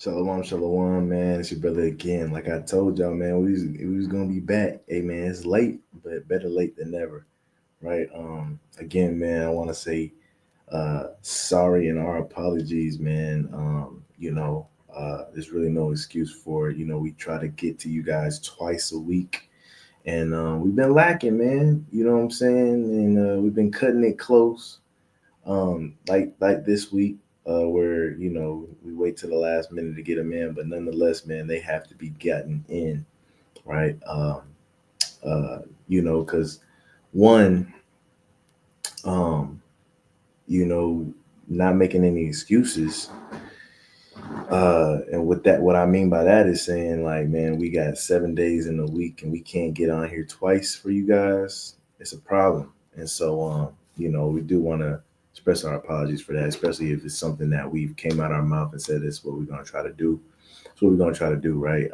Shalom, shalom, man. It's your brother again. Like I told y'all, man, we was gonna be back. Hey, man, it's late, but better late than never, right? Again, man, I want to say sorry and our apologies, man. There's really no excuse for it. We try to get to you guys twice a week, and we've been lacking, man. You know what I'm saying? And we've been cutting it close like this week, where we wait to the last minute to get them in, but nonetheless, man, they have to be gotten in, right? Because one, um, you know, not making any excuses. And with that, what I mean by that is saying, like, man, we got 7 days in a week and we can't get on here twice for you guys. It's a problem. And so, we do want to express our apologies for that, especially if it's something that we've came out our mouth and said this is what we're going to try to do. That's what we're going to try to do, right?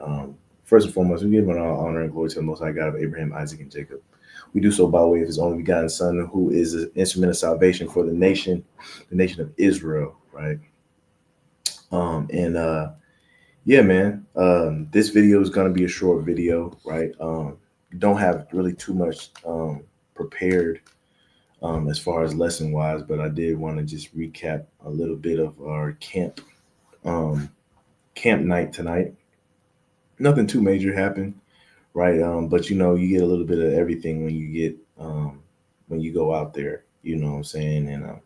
First and foremost, we give all honor and glory to the Most High God of Abraham, Isaac, and Jacob. We do so by way of His only begotten Son, who is an instrument of salvation for the nation of Israel, right? And Yeah, man. This video is gonna be a short video, right? Don't have really too much prepared as far as lesson wise, but I did want to just recap a little bit of our um, camp night tonight. Nothing too major happened, right? But you get a little bit of everything when you go out there. You know what I'm saying? And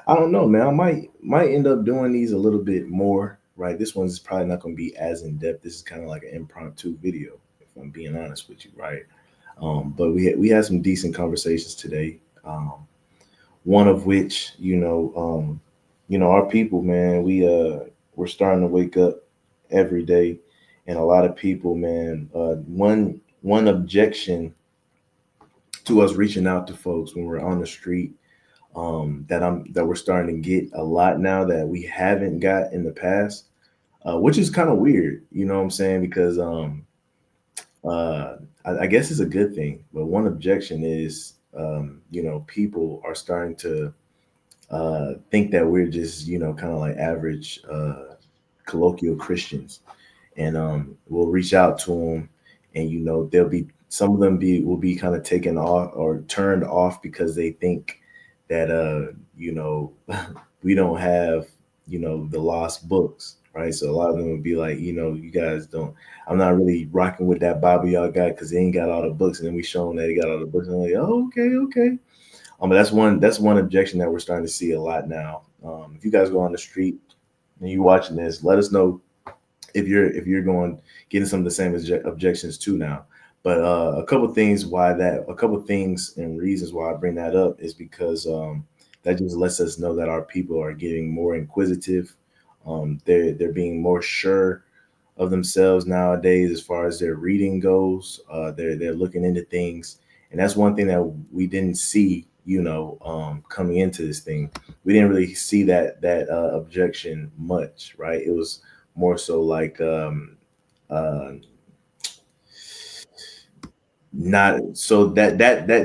I don't know, man. I might end up doing these a little bit more, right? This one's probably not going to be as in depth. This is kind of like an impromptu video, if I'm being honest with you, right? But we had some decent conversations today. One of which, our people, man, we're starting to wake up every day, and a lot of people, man. One objection to us reaching out to folks when we're on the street, that we're starting to get a lot now that we haven't got in the past, which is kind of weird. You know what I'm saying? Because I guess it's a good thing. But one objection is, people are starting to think that we're just, kind of like average colloquial Christians, and we'll reach out to them, and they'll be some of them be will be kind of taken off or turned off because they think that we don't have the lost books, right? So a lot of them would be like, you guys don't. I'm not really rocking with that Bible y'all got because they ain't got all the books, and then we show them that they got all the books, and they're like, oh, okay, okay. But that's one objection that we're starting to see a lot now. If you guys go on the street and you watching this, let us know if you're going getting some of the same objections too now. But a couple things and reasons why I bring that up is because that just lets us know that our people are getting more inquisitive. They're being more sure of themselves nowadays as far as their reading goes. They're looking into things, and that's one thing that we didn't see. Coming into this thing, we didn't really see that objection much, right? It was more so like uh, not so that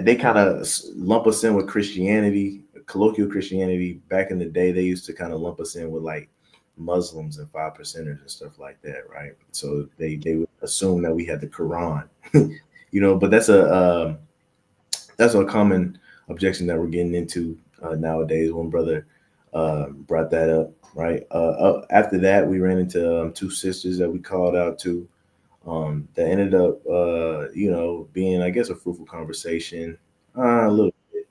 they kind of lump us in with Christianity, colloquial Christianity. Back in the day, they used to kind of lump us in with like Muslims and five percenters and stuff like that, right? So they would assume that we had the Quran, but that's a common objection that we're getting into nowadays. One brother brought that up, right? After that, we ran into two sisters that we called out to, that ended up, being, I guess, a fruitful conversation. A little bit,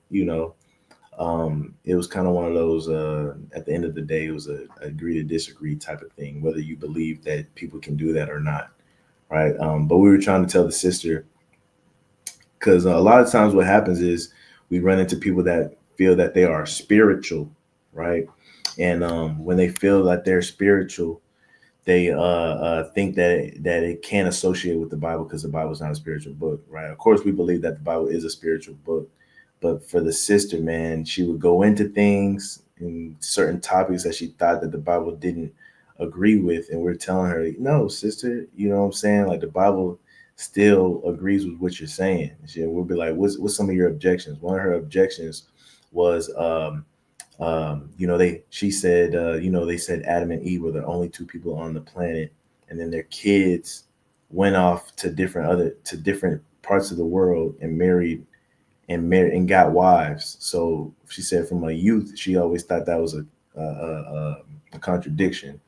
it was kind of one of those. At the end of the day, it was a agree to disagree type of thing, whether you believe that people can do that or not, right? But we were trying to tell the sister, because a lot of times what happens is we run into people that feel that they are spiritual, right? And when they feel that they're spiritual, they think that it can't associate with the Bible because the Bible is not a spiritual book, right? Of course, we believe that the Bible is a spiritual book, but for the sister, man, she would go into things and certain topics that she thought that the Bible didn't agree with, and we're telling her, no, sister, you know what I'm saying? Like the Bible still agrees with what you're saying. We'll be like, what's some of your objections? One of her objections was She said, they said Adam and Eve were the only two people on the planet, and then their kids went off to different parts of the world and married and got wives. So she said from a youth, she always thought that was a contradiction.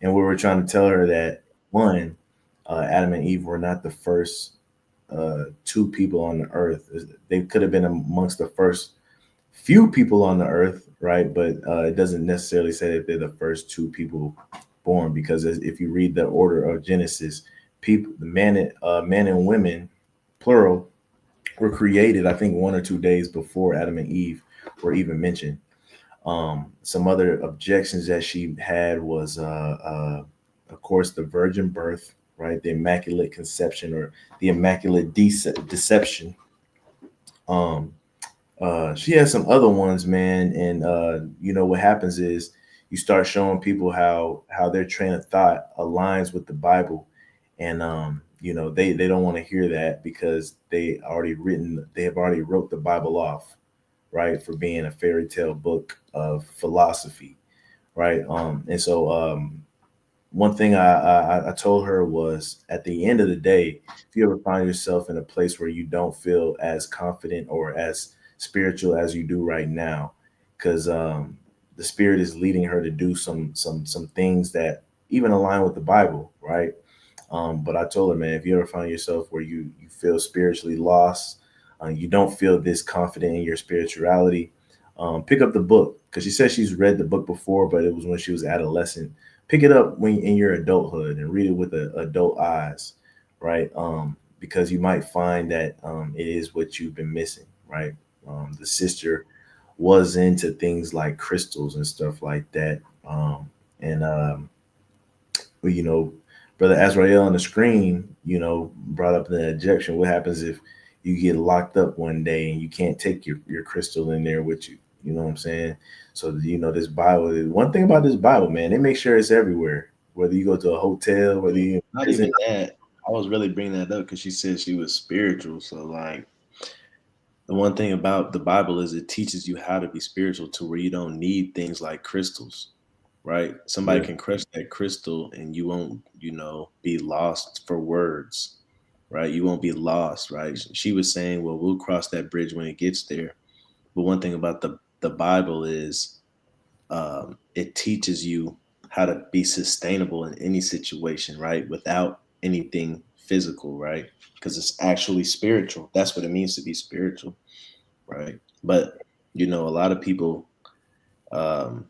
And we were trying to tell her that one, Adam and Eve were not the first two people on the earth. They could have been amongst the first few people on the earth, right? But it doesn't necessarily say that they're the first two people born, because if you read the order of Genesis, people, the man and women, plural, were created, I think, 1 or 2 days before Adam and Eve were even mentioned. Some other objections that she had was, of course, the virgin birth, right? The immaculate conception, or the immaculate deception. Um, she has some other ones, man. And what happens is you start showing people how their train of thought aligns with the Bible, and they don't want to hear that, because they have already wrote the Bible off, right, for being a fairy tale book of philosophy, right. And so one thing I told her was, at the end of the day, if you ever find yourself in a place where you don't feel as confident or as spiritual as you do right now, because the Spirit is leading her to do some things that even align with the Bible, right? But I told her, man, if you ever find yourself where you feel spiritually lost, you don't feel this confident in your spirituality, pick up the book, because she said she's read the book before, but it was when she was adolescent. Pick it up when in your adulthood and read it with adult eyes, right? Because you might find that it is what you've been missing, right? The sister was into things like crystals and stuff like that, and well, Brother Azrael on the screen, brought up the objection. What happens if you get locked up one day and you can't take your crystal in there with you? You know what I'm saying? So, this Bible, one thing about this Bible, man, they make sure it's everywhere. Whether you go to a hotel, whether you Not even that. I was really bringing that up because she said she was spiritual. So, like, the one thing about the Bible is it teaches you how to be spiritual to where you don't need things like crystals, right? Somebody yeah, can crush that crystal and you won't, be lost for words, right? You won't be lost, right? She was saying, well, we'll cross that bridge when it gets there. But one thing about the Bible is it teaches you how to be sustainable in any situation, right? Without anything physical, right? Because it's actually spiritual. That's what it means to be spiritual, right? But a lot of people, um,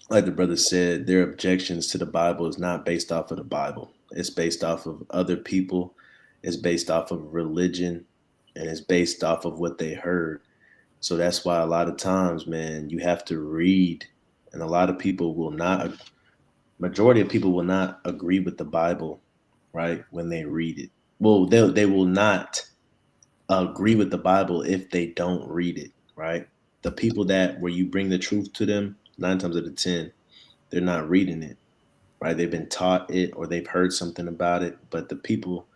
like the brother said, their objections to the Bible is not based off of the Bible. It's based off of other people. It's based off of religion, and it's based off of what they heard. So that's why a lot of times, man, you have to read, and a lot of people will not. Majority of people will not agree with the Bible, right? When they read it, well, they will not agree with the Bible if they don't read it, right? The people that where you bring the truth to them, 9 times out of 10, they're not reading it, right? They've been taught it or they've heard something about it, but the people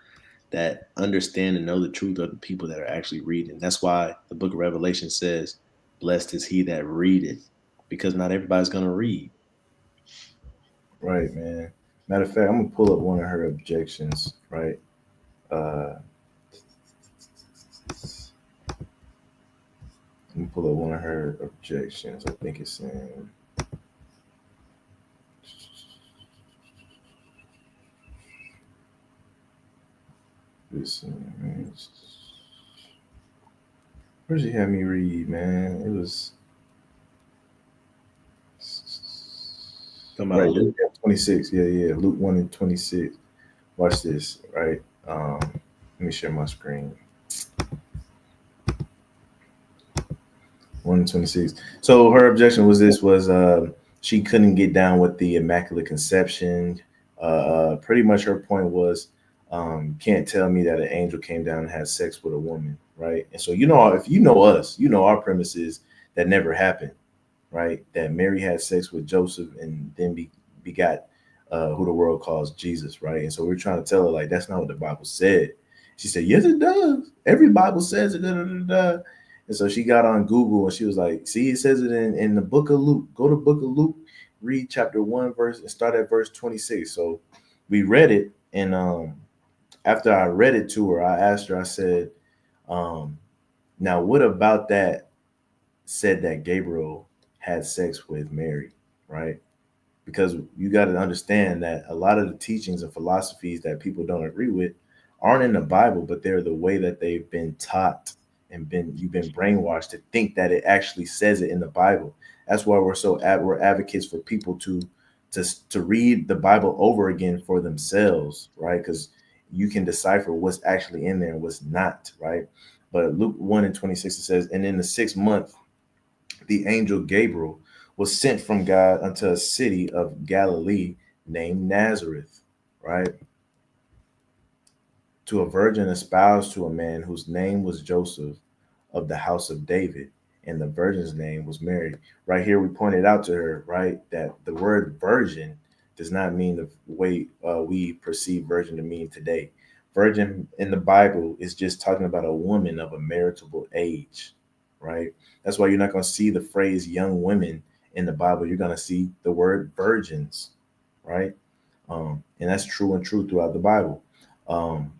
that understand and know the truth are the people that are actually reading. That's why the book of Revelation says, blessed is he that readeth, because not everybody's going to read. right, man. Matter of fact, I'm gonna pull up one of her objections, right? Uh, I'm gonna pull up one of her objections. I think it's in. This, where'd she have me read, man? It was Talking about right, Luke. Luke 26. Yeah, yeah. Luke 1:26. Watch this, right? Let me share my screen. 1:26. So her objection was this was she couldn't get down with the Immaculate Conception. Pretty much her point was, can't tell me that an angel came down and had sex with a woman, right? And so if you know us, our premise is that never happened, right? That Mary had sex with Joseph and then begot who the world calls Jesus, right? And so we're trying to tell her, like, that's not what the Bible said. She said, yes, it does. Every Bible says it. Da, da, da, da. And so she got on Google and she was like, see, it says it in the book of Luke. Go to book of Luke, read chapter 1 verse and start at verse 26. So we read it, and after I read it to her, I asked her, I said, um, now what about that said that Gabriel had sex with Mary, right? Because you got to understand that a lot of the teachings and philosophies that people don't agree with aren't in the Bible, but they're the way that they've been taught and been you've been brainwashed to think that it actually says it in the Bible. That's why we're advocates for people to read the Bible over again for themselves, right? Because you can decipher what's actually in there and what's not, right? But Luke 1 and 26 it says, and in the 6th month the angel Gabriel was sent from God unto a city of Galilee named Nazareth, right? To a virgin espoused to a man whose name was Joseph of the house of David, and the virgin's name was Mary. Right here, we pointed out to her, right, that the word virgin does not mean the way we perceive virgin to mean today. Virgin in the Bible is just talking about a woman of a marriageable age, right? That's why you're not going to see the phrase young women in the Bible. You're going to see the word virgins, right? And that's true and true throughout the Bible. Um,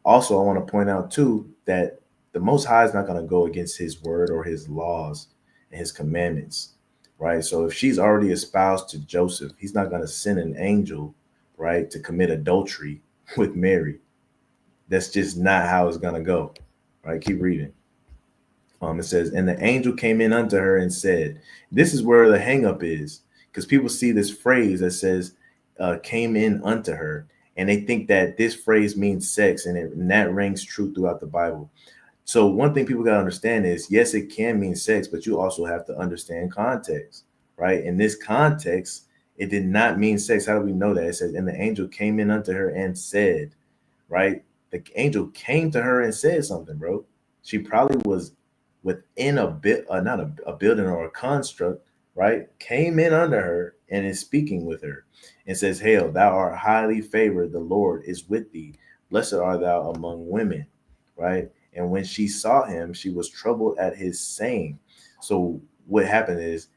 Also, I want to point out too that the Most High is not going to go against His word or His laws and His commandments, right? So if she's already espoused to Joseph, He's not going to send an angel, right, to commit adultery with Mary. That's just not how it's going to go, right? Keep reading. It says, and the angel came in unto her and said, this is where the hangup is, because people see this phrase that says, came in unto her, and they think that this phrase means sex, and that rings true throughout the Bible. So one thing people got to understand is, yes, it can mean sex, but you also have to understand context, right? In this context, it did not mean sex. How do we know that? It says, and the angel came in unto her and said, right? The angel came to her and said something, bro. She probably was within a bit, not a building or a construct, right? Came in under her and is speaking with her and says, hail, thou art highly favored. The Lord is with thee. Blessed art thou among women, right? And when she saw him, she was troubled at his saying. So what happened is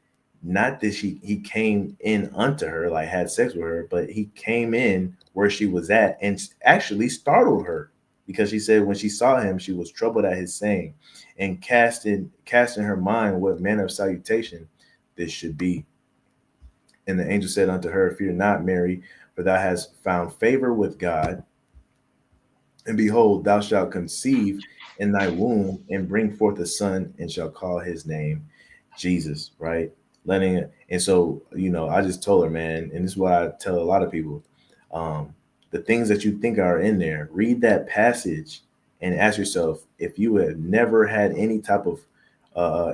not that he came in unto her, like had sex with her, but he came in where she was at and actually startled her, because she said when she saw him, she was troubled at his saying, and casting her mind what manner of salutation this should be. And the angel said unto her, fear not, Mary, for thou hast found favor with God. And behold, thou shalt conceive in thy womb and bring forth a son, and shall call his name Jesus, right? Letting it, and so, I just told her, man, and this is what I tell a lot of people. The things that you think are in there, read that passage and ask yourself, if you have never had any type of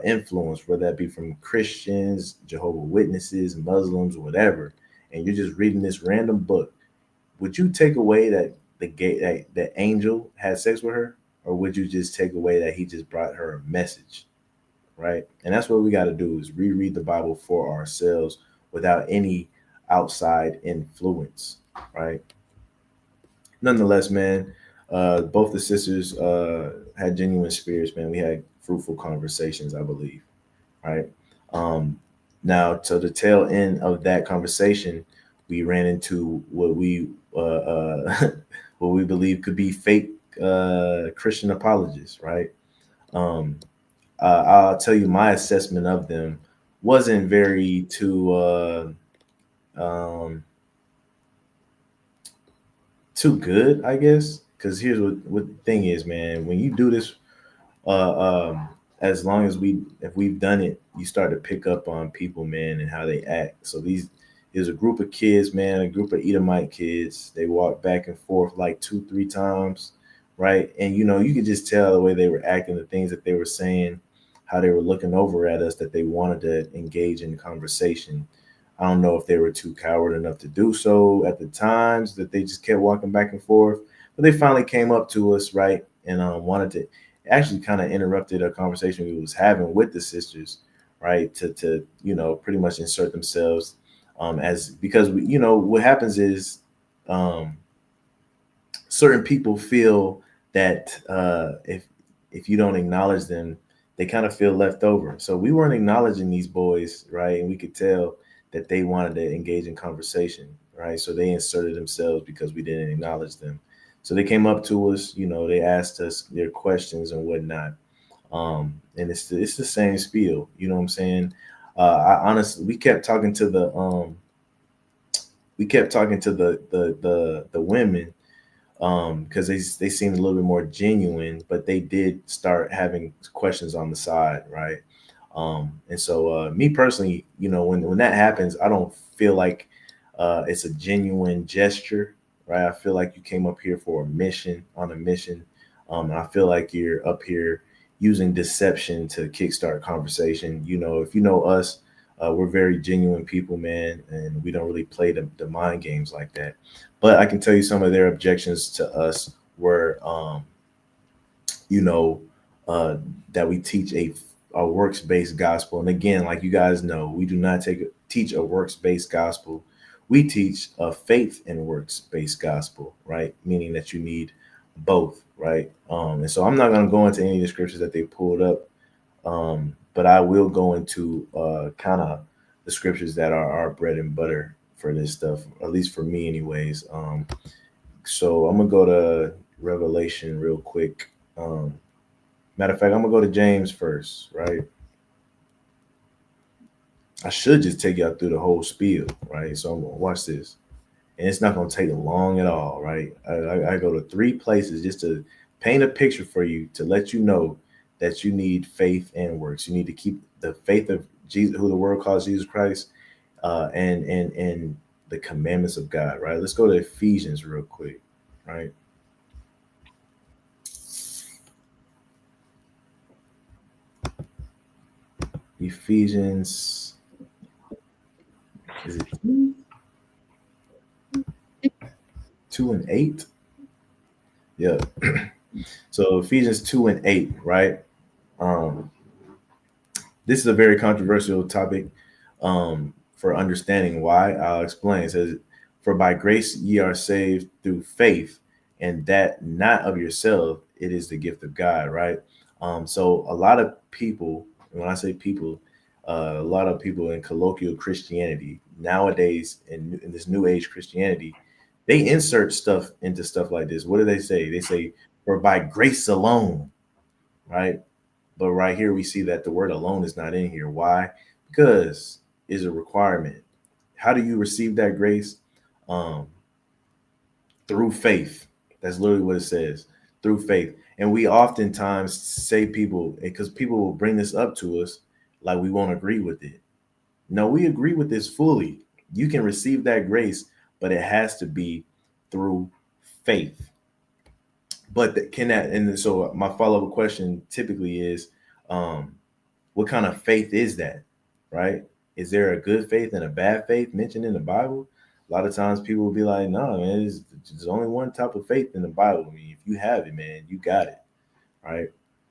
influence, whether that be from Christians, Jehovah Witnesses, Muslims, whatever, and you're just reading this random book, would you take away that the angel had sex with her, or would you just take away that he just brought her a message, right? And that's what we got to do, is reread the Bible for ourselves without any outside influence, right? Nonetheless, man, both the sisters had genuine spirits, man. We had fruitful conversations, I believe, right? Um, Now, to the tail end of that conversation, we ran into what we what we believe could be fake Christian apologists, right? Um, I'll tell you, my assessment of them wasn't very um, too good, I guess. Because here's what the thing is, man. When you do this, as long as if we've done it, you start to pick up on people, man, and how they act. So there's a group of kids, man, a group of Edomite kids. They walked back and forth like 2-3 times, right? And you could just tell the way they were acting, the things that they were saying, how they were looking over at us, that they wanted to engage in conversation. I don't know if they were too coward enough to do so at the times, that they just kept walking back and forth, but they finally came up to us, right, and wanted to, actually kind of interrupted a conversation we was having with the sisters, right, to pretty much insert themselves, as, because what happens is, um, certain people feel that if you don't acknowledge them, they kind of feel left over. So we weren't acknowledging these boys, right? And we could tell that they wanted to engage in conversation, right? So they inserted themselves because we didn't acknowledge them. So they came up to us, they asked us their questions and whatnot. And it's the same spiel, you know what I'm saying? I honestly, we kept talking to the women, because they seemed a little bit more genuine, but they did start having questions on the side, right? And so, me personally, when that happens, I don't feel like it's a genuine gesture, right? I feel like you came up here for a mission, on a mission. And I feel like you're up here using deception to kickstart conversation. If you know us, we're very genuine people, man, and we don't really play the mind games like that. But I can tell you some of their objections to us were, you know, uh, that we teach a works based gospel. And again, like you guys know, we do not teach a works based gospel. We teach a faith and works based gospel, right? Meaning that you need both, right? And so I'm not going to go into any of the scriptures that they pulled up, but I will go into kind of the scriptures that are our bread and butter for this stuff, at least for me, anyways. So I'm gonna go to Revelation real quick. Matter of fact, I'm gonna go to James first, right? I should just take y'all through the whole spiel, right? So I'm gonna watch this, and it's not gonna take long at all, right? I go to three places just to paint a picture for you to let you know that you need faith and works. You need to keep the faith of Jesus, who the world calls Jesus Christ, and the commandments of God, right? Let's go to Ephesians real quick, right? Ephesians, is it 2 and 8? Yeah. So Ephesians 2 and 8, right? Um, this is a very controversial topic, for understanding why. I'll explain. It says, "For by grace ye are saved through faith, and that not of yourself, it is the gift of God," right? So a lot of people, when I say people, a lot of people in colloquial Christianity nowadays, in this new age Christianity, they insert stuff into stuff like this. What do they say? They say, "For by grace alone," right? But right here, we see that the word alone is not in here. Why? Because is a requirement. How do you receive that grace? Um, Through faith. That's literally what it says. Through faith. And we oftentimes say people, because people will bring this up to us like we won't agree with it. No, we agree with this fully. You can receive that grace, but it has to be through faith. But can that, and so my follow-up question typically is, um, what kind of faith is that? Right? Is there a good faith and a bad faith mentioned in the Bible? A lot of times people will be like, no, man, there's only one type of faith in the Bible. I mean, if you have it, man, you got it. Right.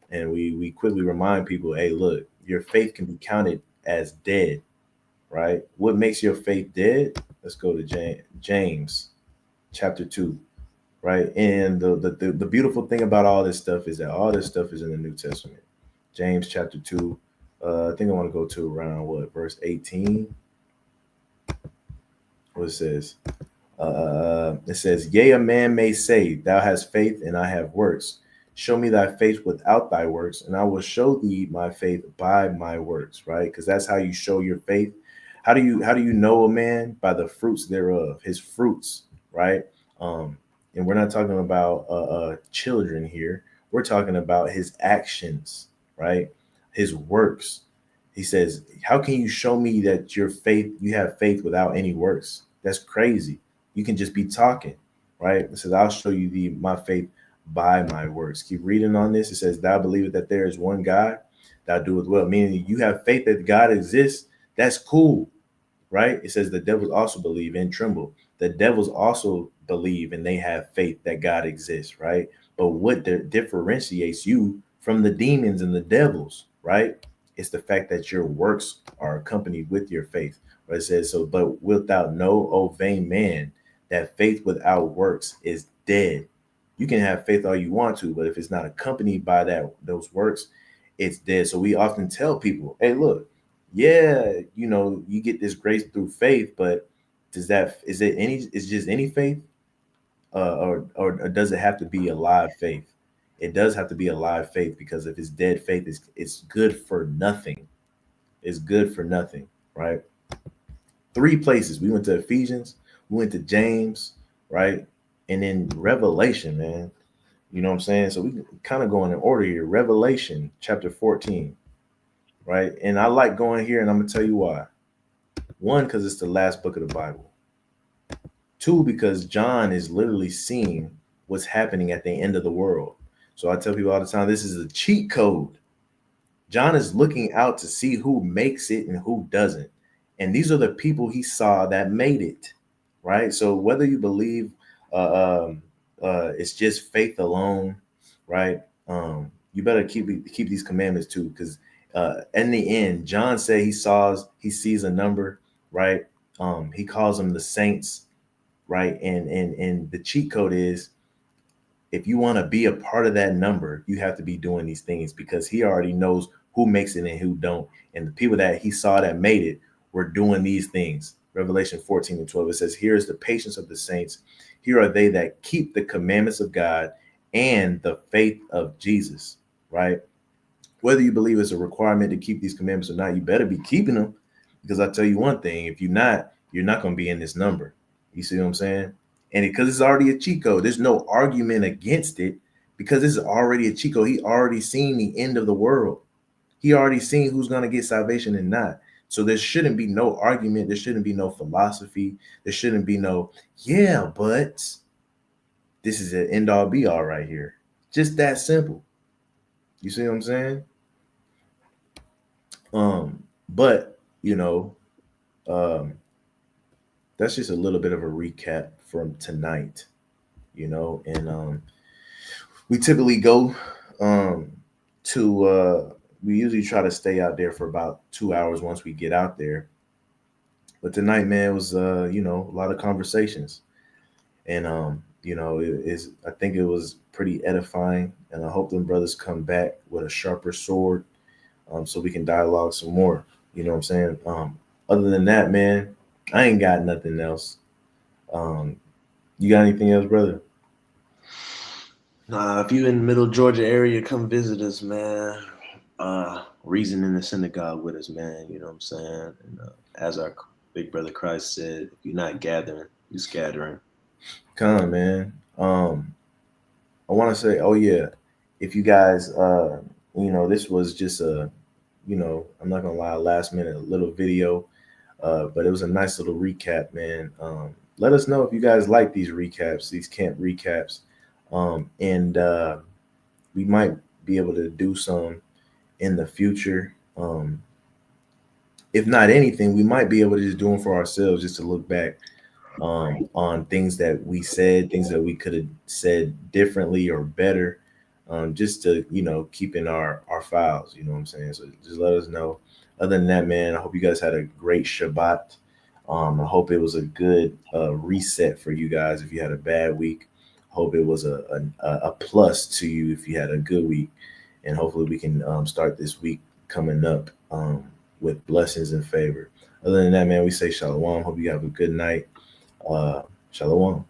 And we quickly remind people, hey, look, your faith can be counted as dead. Right. What makes your faith dead? Let's go to James chapter 2. Right. And the beautiful thing about all this stuff is that all this stuff is in the New Testament. James chapter 2. I think I want to go to around what, verse 18. What it says. It says, "Yea, a man may say, Thou hast faith, and I have works. Show me thy faith without thy works, and I will show thee my faith by my works." Right? Because that's how you show your faith. How do you know a man? By the fruits thereof, his fruits, right? Um, and we're not talking about children here. We're talking about his actions, right? His works. He says, "How can you show me that you have faith without any works?" That's crazy. You can just be talking, right? It says, "I'll show you my faith by my works." Keep reading on this. It says, "Thou believest that there is one God, thou doest well." Meaning you have faith that God exists. That's cool, right? It says the devils also believe and tremble. The devils also believe and they have faith that God exists, right? But what differentiates you from the demons and the devils, right? It's the fact that your works are accompanied with your faith. But it says, "So, but wilt thou know, O vain man, that faith without works is dead." You can have faith all you want to, but if it's not accompanied by those works, it's dead. So we often tell people, hey, look, yeah, you get this grace through faith, but is just any faith? Or does it have to be a live faith? It does have to be a live faith, because if it's dead faith, it's good for nothing. It's good for nothing, right? Three places. We went to Ephesians, we went to James, right? And then Revelation, man. You know what I'm saying? So we kind of going in order here. Revelation chapter 14, right? And I like going here, and I'm gonna tell you why. One, because it's the last book of the Bible. Two, because John is literally seeing what's happening at the end of the world. So I tell people all the time, this is a cheat code. John is looking out to see who makes it and who doesn't. And these are the people he saw that made it, right? So whether you believe it's just faith alone, right? You better keep these commandments too, because in the end, John said he sees a number, right? He calls them the saints, right? And the cheat code is, if you want to be a part of that number, you have to be doing these things, because he already knows who makes it and who don't. And the people that he saw that made it were doing these things. Revelation 14 and 12, it says, here is the patience of the saints. Here are they that keep the commandments of God and the faith of Jesus, right? Whether you believe it's a requirement to keep these commandments or not, you better be keeping them, because I tell you one thing, if you're not going to be in this number. You see what I'm saying? And because it's already a cheat code, there's no argument against it, because this is already a cheat code. He already seen the end of the world. He already seen who's going to get salvation and not. So there shouldn't be no argument. There shouldn't be no philosophy. There shouldn't be no, yeah, but this is an end all be all right here. Just that simple. You see what I'm saying? But that's just a little bit of a recap from tonight, and we typically go to we usually try to stay out there for about 2 hours once we get out there. But tonight, man, was a lot of conversations, and I think it was pretty edifying, and I hope them brothers come back with a sharper sword, so we can dialogue some more. You know what I'm saying? Other than that, man, I ain't got nothing else. You got anything else, brother? Nah, if you in the Middle Georgia area, come visit us, man. Reason in the synagogue with us, man. You know what I'm saying? And as our big brother Christ said, if you're not gathering, you're scattering. Come, man. I want to say, oh yeah, if you guys, this was just I'm not gonna lie, last minute little video, but it was a nice little recap, man. Let us know if you guys like these recaps, these camp recaps, and we might be able to do some in the future. If not anything, we might be able to just do them for ourselves, just to look back on things that we said, things that we could have said differently or better, just to keep in our files. You know what I'm saying? So just let us know. Other than that, man, I hope you guys had a great Shabbat. I hope it was a good reset for you guys if you had a bad week. Hope it was a plus to you if you had a good week, and hopefully we can start this week coming up with blessings and favor. Other than that, man, we say shalom. Hope you have a good night. Shalom.